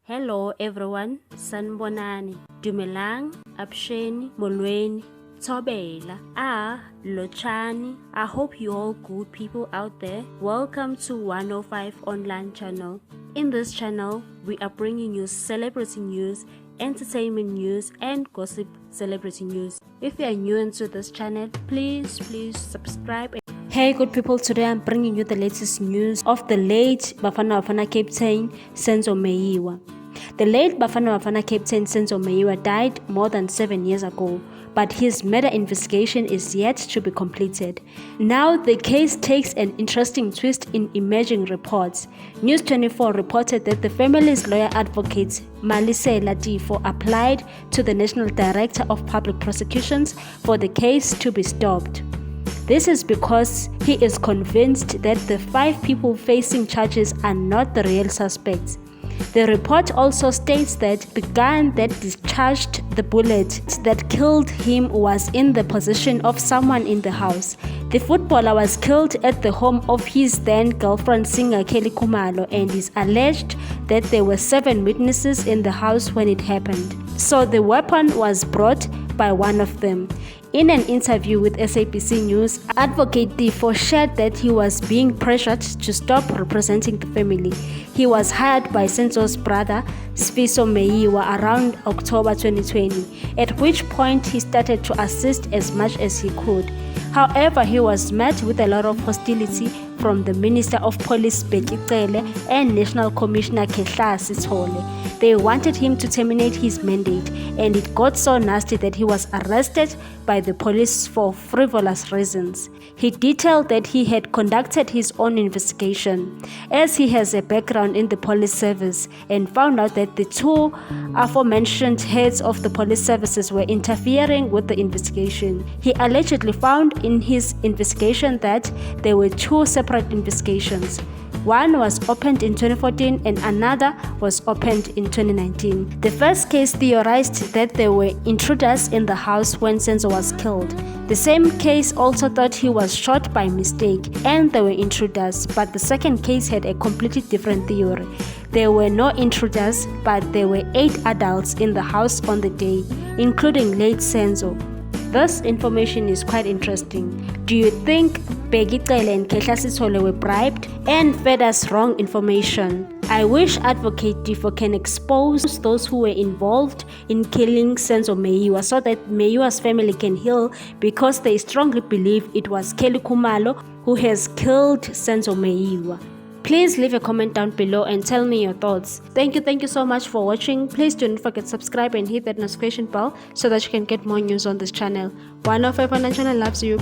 Hello everyone, sanibonani, dumelang, absheni, molweni, thobela, lochani. I hope you all good people out there. Welcome to 105 online channel. In this channel, we are bringing you celebrity news, entertainment news and gossip celebrity news. If you are new into this channel, please subscribe. Hey good people, today I'm bringing you the latest news of the late Bafana Bafana captain Senzo Meyiwa. The late Bafana Bafana captain Senzo Meyiwa died more than 7 years ago, but his murder investigation is yet to be completed. Now the case takes an interesting twist in emerging reports. News 24 reported that the family's lawyer advocate Malisela Tifo applied to the National Director of Public Prosecutions for the case to be stopped. This is because he is convinced that the 5 people facing charges are not the real suspects. The report also states that the gun that discharged the bullet that killed him was in the possession of someone in the house. The footballer was killed at the home of his then-girlfriend singer kila, and is alleged that there were 7 witnesses in the house when it happened. So the weapon was brought by one of them. In an interview with SABC News, Advocate Tifo shared that he was being pressured to stop representing the family. He was hired by Senzo's brother, Senzo Meyiwa, around October 2020, at which point he started to assist as much as he could. However, he was met with a lot of hostility from the Minister of Police Kila and National Commissioner Kila. They wanted him to terminate his mandate, and it got so nasty that he was arrested by the police for frivolous reasons. He detailed that he had conducted his own investigation, as he has a background in the police service, and found out that the 2 aforementioned heads of the police services were interfering with the investigation. He allegedly found in his investigation that there were 2 separate investigations. One was opened in 2014 and another was opened in 2019. The first case theorized that there were intruders in the house when Senzo was killed. The same case also thought he was shot by mistake and there were intruders, but the second case had a completely different theory. There were no intruders, but there were 8 adults in the house on the day, including late Senzo. This information is quite interesting. Do you think Kila and Kela were bribed and fed us wrong information? I wish Advocate Tifo can expose those who were involved in killing Senzo Meyiwa so that Meyiwa's family can heal, because they strongly believe it was Kila who has killed Senzo Meyiwa. Please leave a comment down below and tell me your thoughts. Thank you so much for watching. Please don't forget to subscribe and hit that notification bell so that you can get more news on this channel. 105 Online Channel loves you.